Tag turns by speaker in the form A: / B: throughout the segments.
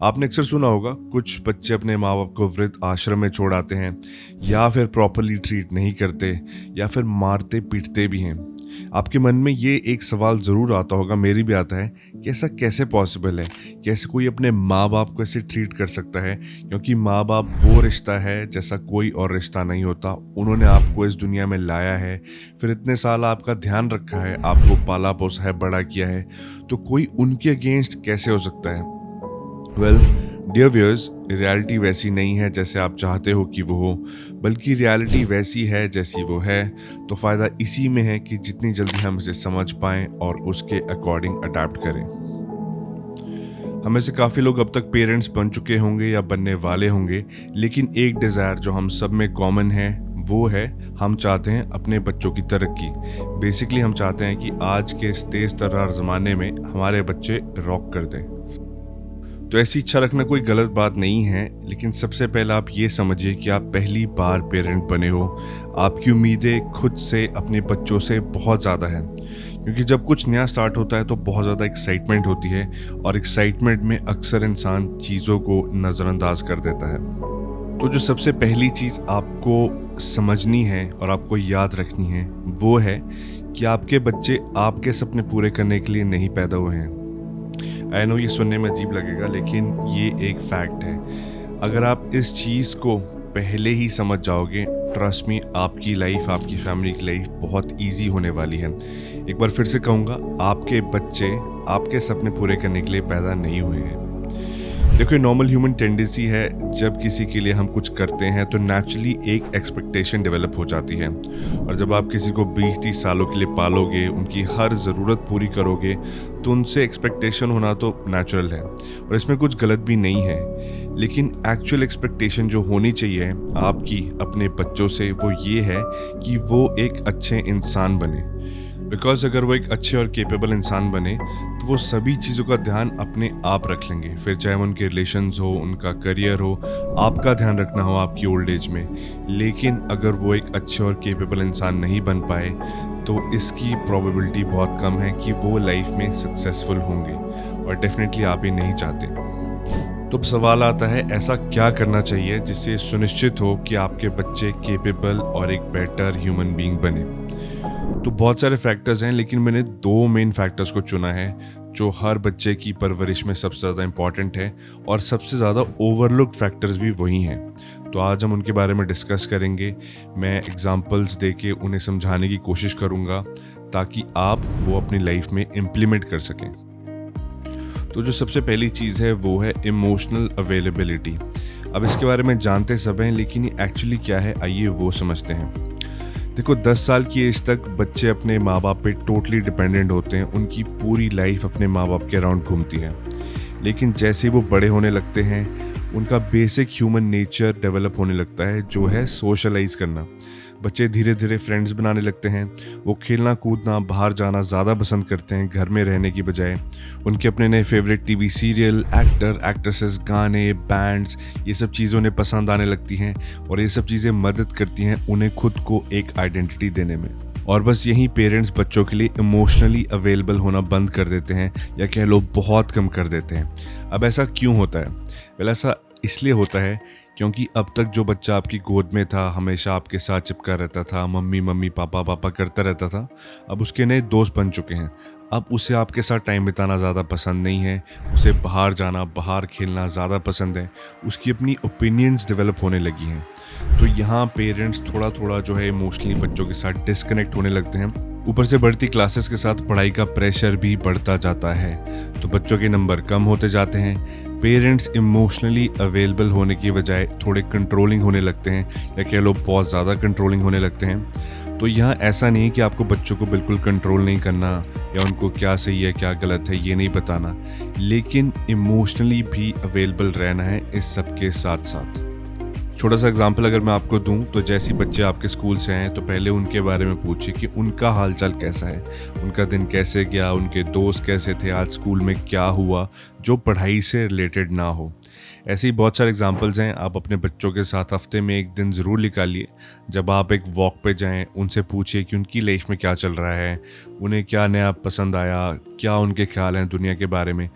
A: आपने अक्सर सुना होगा कुछ बच्चे अपने माँ बाप को वृद्ध आश्रम में छोड़ आते हैं या फिर प्रॉपरली ट्रीट नहीं करते या फिर मारते पीटते भी हैं। आपके मन में ये एक सवाल ज़रूर आता होगा, मेरी भी आता है कि ऐसा कैसे पॉसिबल है, कैसे कोई अपने माँ बाप को ऐसे ट्रीट कर सकता है। क्योंकि माँ बाप वो रिश्ता है जैसा कोई और रिश्ता नहीं होता। उन्होंने आपको इस दुनिया में लाया है, फिर इतने साल आपका ध्यान रखा है, आपको पाला पोसा है, बड़ा किया है, तो कोई उनके अगेंस्ट कैसे हो सकता है। वेल डियर व्यूअर्स, रियलिटी वैसी नहीं है जैसे आप चाहते हो कि वो हो, बल्कि रियलिटी वैसी है जैसी वो है। तो फ़ायदा इसी में है कि जितनी जल्दी हम इसे समझ पाएं और उसके अकॉर्डिंग अडेप्ट करें। हमें से काफ़ी लोग अब तक पेरेंट्स बन चुके होंगे या बनने वाले होंगे, लेकिन एक डिज़ायर जो हम सब में कॉमन है वो है, हम चाहते हैं अपने बच्चों की तरक्की। बेसिकली हम चाहते हैं कि आज के इस तेज़ तर्रार ज़माने में हमारे बच्चे रॉक कर दें। तो ऐसी इच्छा रखना कोई गलत बात नहीं है, लेकिन सबसे पहले आप ये समझिए कि आप पहली बार पेरेंट बने हो। आपकी उम्मीदें खुद से, अपने बच्चों से बहुत ज़्यादा हैं। क्योंकि जब कुछ नया स्टार्ट होता है तो बहुत ज़्यादा एक्साइटमेंट होती है, और एक्साइटमेंट में अक्सर इंसान चीज़ों को नज़रअंदाज कर देता है। तो जो सबसे पहली चीज़ आपको समझनी है और आपको याद रखनी है वो है कि आपके बच्चे आपके सपने पूरे करने के लिए नहीं पैदा हुए हैं। आई नो ये सुनने में अजीब लगेगा, लेकिन ये एक फैक्ट है। अगर आप इस चीज़ को पहले ही समझ जाओगे, ट्रस्ट मी, आपकी लाइफ, आपकी फैमिली की लाइफ बहुत इजी होने वाली है। एक बार फिर से कहूँगा, आपके बच्चे आपके सपने पूरे करने के लिए पैदा नहीं हुए हैं। देखो, नॉर्मल ह्यूमन टेंडेंसी है, जब किसी के लिए हम कुछ करते हैं तो नेचुरली एक एक्सपेक्टेशन डेवलप हो जाती है। और जब आप किसी को 20-30 सालों के लिए पालोगे, उनकी हर ज़रूरत पूरी करोगे, तो उनसे एक्सपेक्टेशन होना तो नेचुरल है और इसमें कुछ गलत भी नहीं है। लेकिन एक्चुअल एक्सपेक्टेशन जो होनी चाहिए आपकी अपने बच्चों से, वो ये है कि वो एक अच्छे इंसान बने। बिकॉज अगर वो एक अच्छे और केपेबल इंसान बने तो वो सभी चीज़ों का ध्यान अपने आप रख लेंगे, फिर चाहे उनके रिलेशंस हो, उनका करियर हो, आपका ध्यान रखना हो आपकी ओल्ड एज में। लेकिन अगर वो एक अच्छे और केपेबल इंसान नहीं बन पाए तो इसकी प्रोबेबिलिटी बहुत कम है कि वो लाइफ में सक्सेसफुल होंगे, और डेफिनेटली आप ये नहीं चाहते। तो अब सवाल आता है, ऐसा क्या करना चाहिए जिससे सुनिश्चित हो कि आपके बच्चे केपेबल और एक बेटर ह्यूमन बीइंग बने। तो बहुत सारे फैक्टर्स हैं, लेकिन मैंने 2 मेन फैक्टर्स को चुना है जो हर बच्चे की परवरिश में सबसे ज़्यादा इंपॉर्टेंट है, और सबसे ज़्यादा ओवरलुक्ड फैक्टर्स भी वही हैं। तो आज हम उनके बारे में डिस्कस करेंगे। मैं एग्जांपल्स देके उन्हें समझाने की कोशिश करूँगा ताकि आप वो अपनी लाइफ में इम्प्लीमेंट कर सकें। तो जो सबसे पहली चीज़ है वो है इमोशनल अवेलेबिलिटी। अब इसके बारे में जानते सब हैं, लेकिन ये एक्चुअली क्या है, आइए वो समझते हैं। देखो, 10 साल की एज तक बच्चे अपने माँ बाप पे टोटली डिपेंडेंट होते हैं। उनकी पूरी लाइफ अपने माँ बाप के अराउंड घूमती है। लेकिन जैसे वो बड़े होने लगते हैं, उनका बेसिक ह्यूमन नेचर डेवलप होने लगता है, जो है सोशलाइज करना। बच्चे धीरे धीरे फ्रेंड्स बनाने लगते हैं। वो खेलना कूदना, बाहर जाना ज़्यादा पसंद करते हैं घर में रहने की बजाय। उनके अपने नए favourite TV serial, actor actresses, गाने, बैंड्स, ये सब चीज़ें उन्हें पसंद आने लगती हैं, और ये सब चीज़ें मदद करती हैं उन्हें खुद को एक आइडेंटिटी देने में। और बस यही पेरेंट्स बच्चों के लिए इमोशनली अवेलेबल होना बंद कर देते हैं, या कह लो बहुत कम कर देते हैं। अब ऐसा क्यों होता है? वेल, ऐसा इसलिए होता है क्योंकि अब तक जो बच्चा आपकी गोद में था, हमेशा आपके साथ चिपका रहता था, मम्मी मम्मी पापा पापा करता रहता था, अब उसके नए दोस्त बन चुके हैं। अब उसे आपके साथ टाइम बिताना ज़्यादा पसंद नहीं है, उसे बाहर जाना, बाहर खेलना ज़्यादा पसंद है। उसकी अपनी ओपिनियंस डेवलप होने लगी हैं। तो यहाँ पेरेंट्स थोड़ा थोड़ा जो है इमोशनली बच्चों के साथ डिस्कनेक्ट होने लगते हैं। ऊपर से बढ़ती क्लासेस के साथ पढ़ाई का प्रेशर भी बढ़ता जाता है, तो बच्चों के नंबर कम होते जाते हैं। पेरेंट्स इमोशनली अवेलेबल होने की बजाय थोड़े कंट्रोलिंग होने लगते हैं, या कह लो बहुत ज़्यादा कंट्रोलिंग होने लगते हैं। तो यहाँ ऐसा नहीं है कि आपको बच्चों को बिल्कुल कंट्रोल नहीं करना, या उनको क्या सही है क्या गलत है ये नहीं बताना, लेकिन इमोशनली भी अवेलेबल रहना है इस सब के साथ साथ। छोटा सा एग्जांपल अगर मैं आपको दूं, तो जैसे बच्चे आपके स्कूल से आए तो पहले उनके बारे में पूछिए कि उनका हालचाल कैसा है, उनका दिन कैसे गया, उनके दोस्त कैसे थे, आज स्कूल में क्या हुआ जो पढ़ाई से रिलेटेड ना हो। ऐसे ही बहुत सारे एग्जांपल्स हैं। आप अपने बच्चों के साथ हफ्ते में एक दिन ज़रूर निकालिए, जब आप एक वॉक पे जाएं, उनसे पूछिए कि उनकी लाइफ में क्या चल रहा है, उन्हें क्या नया पसंद आया, क्या उनके ख्याल हैं दुनिया के बारे में।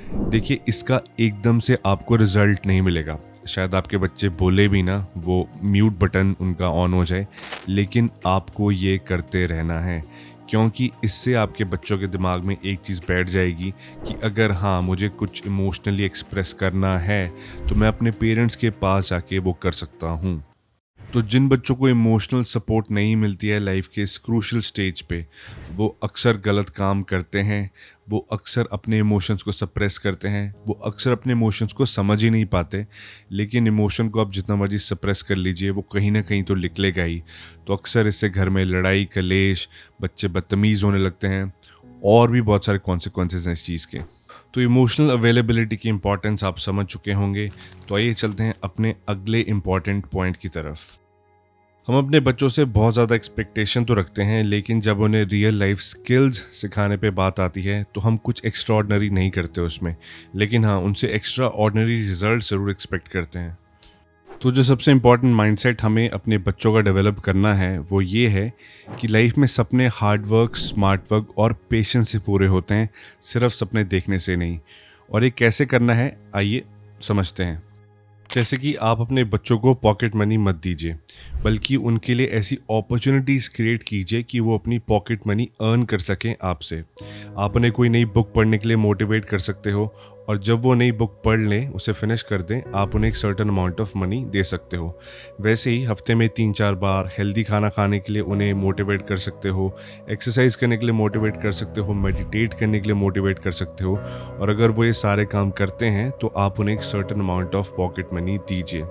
A: देखिए, इसका एकदम से आपको रिजल्ट नहीं मिलेगा। शायद आपके बच्चे बोले भी ना, वो म्यूट बटन उनका ऑन हो जाए, लेकिन आपको ये करते रहना है, क्योंकि इससे आपके बच्चों के दिमाग में एक चीज़ बैठ जाएगी कि अगर हाँ, मुझे कुछ इमोशनली एक्सप्रेस करना है तो मैं अपने पेरेंट्स के पास जाके वो कर सकता हूँ। तो जिन बच्चों को इमोशनल सपोर्ट नहीं मिलती है लाइफ के इस क्रूशल स्टेज पे, वो अक्सर गलत काम करते हैं, वो अक्सर अपने इमोशंस को सप्रेस करते हैं, वो अक्सर अपने इमोशंस को समझ ही नहीं पाते। लेकिन इमोशन को आप जितना मर्जी सप्रेस कर लीजिए, वो कहीं ना कहीं तो निकलेगा ही। तो अक्सर इससे घर में लड़ाई कलेश, बच्चे बदतमीज़ होने लगते हैं, और भी बहुत सारे कॉन्सिक्वेंसेज हैं इस चीज़ के। तो इमोशनल अवेलेबिलिटी की इंपॉर्टेंस आप समझ चुके होंगे। तो आइए चलते हैं अपने अगले इम्पॉर्टेंट पॉइंट की तरफ। हम अपने बच्चों से बहुत ज़्यादा एक्सपेक्टेशन तो रखते हैं, लेकिन जब उन्हें रियल लाइफ स्किल्स सिखाने पे बात आती है तो हम कुछ एक्स्ट्रा ऑर्डनरी नहीं करते उसमें, लेकिन हाँ, उनसे एक्स्ट्रा ऑर्डनरी रिजल्ट ज़रूर एक्सपेक्ट करते हैं। तो जो सबसे इम्पॉर्टेंट माइंडसेट हमें अपने बच्चों का डेवलप करना है वो ये है कि लाइफ में सपने हार्ड वर्क, स्मार्ट वर्क और पेशेंस से पूरे होते हैं, सिर्फ सपने देखने से नहीं। और ये कैसे करना है, आइए समझते हैं। जैसे कि आप अपने बच्चों को पॉकेट मनी मत दीजिए, बल्कि उनके लिए ऐसी अपॉर्चुनिटीज़ क्रिएट कीजिए कि वो अपनी पॉकेट मनी अर्न कर सकें आपसे। आप उन्हें कोई नई बुक पढ़ने के लिए मोटिवेट कर सकते हो, और जब वो नई बुक पढ़ लें, उसे फिनिश कर दें, आप उन्हें एक सर्टेन अमाउंट ऑफ मनी दे सकते हो। वैसे ही हफ्ते में 3-4 बार हेल्दी खाना खाने के लिए उन्हें मोटिवेट कर सकते हो, एक्सरसाइज करने के लिए मोटिवेट कर सकते हो, मेडिटेट करने के लिए मोटिवेट कर सकते हो। और अगर वो ये सारे काम करते हैं तो आप उन्हें एक certain amount of pocket money दीजिए।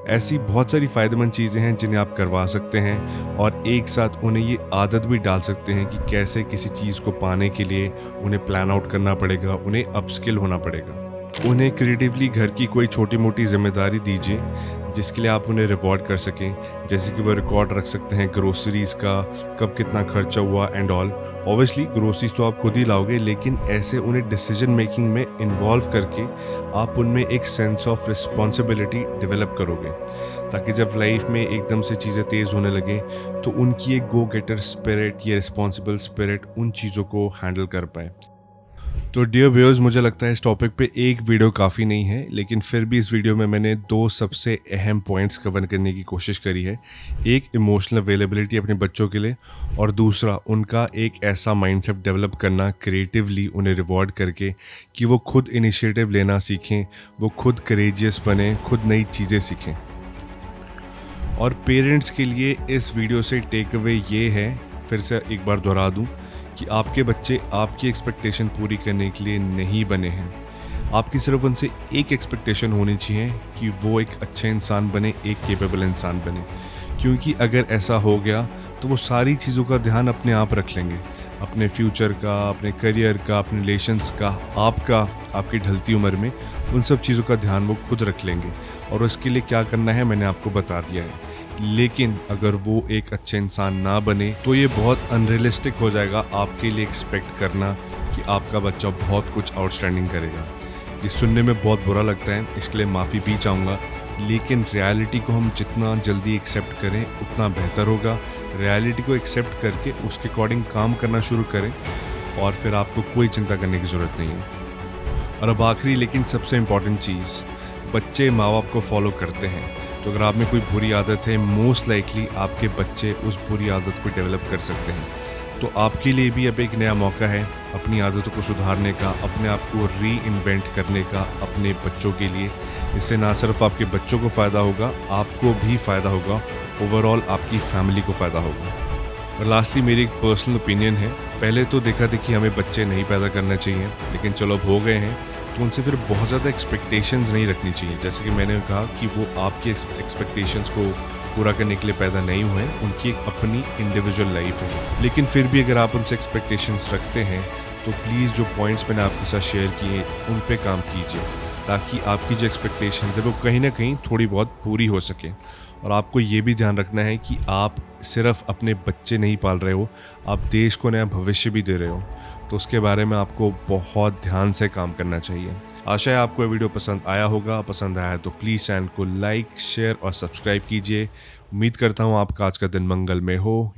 A: ऐसी बहुत सारी फ़ायदेमंद चीज़ें हैं जिन्हें आप करवा सकते हैं, और एक साथ उन्हें ये आदत भी डाल सकते हैं कि कैसे किसी चीज़ को पाने के लिए उन्हें प्लान आउट करना पड़ेगा, उन्हें अपस्किल होना पड़ेगा। उन्हें क्रिएटिवली घर की कोई छोटी मोटी जिम्मेदारी दीजिए जिसके लिए आप उन्हें रिवॉर्ड कर सकें, जैसे कि वो रिकॉर्ड रख सकते हैं ग्रोसरीज़ का, कब कितना खर्चा हुआ एंड ऑल। ऑब्वियसली ग्रोसरीज तो आप खुद ही लाओगे, लेकिन ऐसे उन्हें डिसीजन मेकिंग में इन्वॉल्व करके आप उनमें एक सेंस ऑफ रिस्पॉन्सिबिलिटी डेवलप करोगे, ताकि जब लाइफ में एकदम से चीज़ें तेज़ होने लगे तो उनकी एक गो गेटर स्पिरिट या रिस्पॉन्सिबल स्पिरिट उन चीज़ों को हैंडल कर पाए। तो डियर व्यूअर्स, मुझे लगता है इस टॉपिक पे एक वीडियो काफ़ी नहीं है, लेकिन फिर भी इस वीडियो में मैंने 2 सबसे अहम पॉइंट्स कवर करने की कोशिश करी है। एक इमोशनल अवेलेबिलिटी अपने बच्चों के लिए, और दूसरा उनका एक ऐसा माइंडसेट डेवलप करना क्रिएटिवली उन्हें रिवॉर्ड करके कि वो खुद इनिशिएटिव लेना सीखें, वो खुद करेजियस बने, खुद नई चीज़ें सीखें। और पेरेंट्स के लिए इस वीडियो से टेक अवे ये है, फिर से एक बार दोहरा दूँ, कि आपके बच्चे आपकी एक्सपेक्टेशन पूरी करने के लिए नहीं बने हैं। आपकी सिर्फ उनसे एक एक्सपेक्टेशन होनी चाहिए कि वो एक अच्छे इंसान बने, एक केपेबल इंसान बने। क्योंकि अगर ऐसा हो गया तो वो सारी चीज़ों का ध्यान अपने आप रख लेंगे, अपने फ्यूचर का, अपने करियर का, अपने रिलेशंस का, आपकी ढलती उम्र में उन सब चीज़ों का ध्यान वो खुद रख लेंगे। और उसके लिए क्या करना है मैंने आपको बता दिया है। लेकिन अगर वो एक अच्छे इंसान ना बने तो ये बहुत अनरियलिस्टिक हो जाएगा आपके लिए एक्सपेक्ट करना कि आपका बच्चा बहुत कुछ आउटस्टैंडिंग करेगा। ये सुनने में बहुत बुरा लगता है, इसके लिए माफ़ी भी चाहूँगा, लेकिन रियलिटी को हम जितना जल्दी एक्सेप्ट करें उतना बेहतर होगा। रियलिटी को एक्सेप्ट करके उसके अकॉर्डिंग काम करना शुरू करें, और फिर आपको कोई चिंता करने की ज़रूरत नहीं है। और अब आखिरी लेकिन सबसे इम्पॉर्टेंट चीज़, बच्चे माँ बाप को फॉलो करते हैं। तो अगर आप में कोई बुरी आदत है, मोस्ट लाइकली आपके बच्चे उस बुरी आदत को डेवलप कर सकते हैं। तो आपके लिए भी अब एक नया मौका है अपनी आदतों को सुधारने का, अपने आप को री इन्वेंट करने का अपने बच्चों के लिए। इससे ना सिर्फ आपके बच्चों को फ़ायदा होगा, आपको भी फ़ायदा होगा, ओवरऑल आपकी फैमिली को फ़ायदा होगा। और लास्टली मेरी एक पर्सनल ओपिनियन है, पहले तो देखा देखी हमें बच्चे नहीं पैदा करना चाहिए, लेकिन चलो अब हो गए हैं तो उनसे फिर बहुत ज़्यादा एक्सपेक्टेशंस नहीं रखनी चाहिए। जैसे कि मैंने कहा कि वो आपके एक्सपेक्टेशंस को पूरा करने के लिए पैदा नहीं हुए हैं, उनकी एक अपनी इंडिविजुअल लाइफ है। लेकिन फिर भी अगर आप उनसे एक्सपेक्टेशंस रखते हैं तो प्लीज़ जो पॉइंट्स मैंने आपके साथ शेयर किए उन पे काम कीजिए, ताकि आपकी जो एक्सपेक्टेशंस है वो कहीं ना कहीं थोड़ी बहुत पूरी हो सके। और आपको ये भी ध्यान रखना है कि आप सिर्फ अपने बच्चे नहीं पाल रहे हो, आप देश को नया भविष्य भी दे रहे हो। तो उसके बारे में आपको बहुत ध्यान से काम करना चाहिए। आशा है आपको ये वीडियो पसंद आया होगा। पसंद आया तो प्लीज़ चैनल को लाइक, शेयर और सब्सक्राइब कीजिए। उम्मीद करता हूँ आपका आज का दिन मंगलमय हो।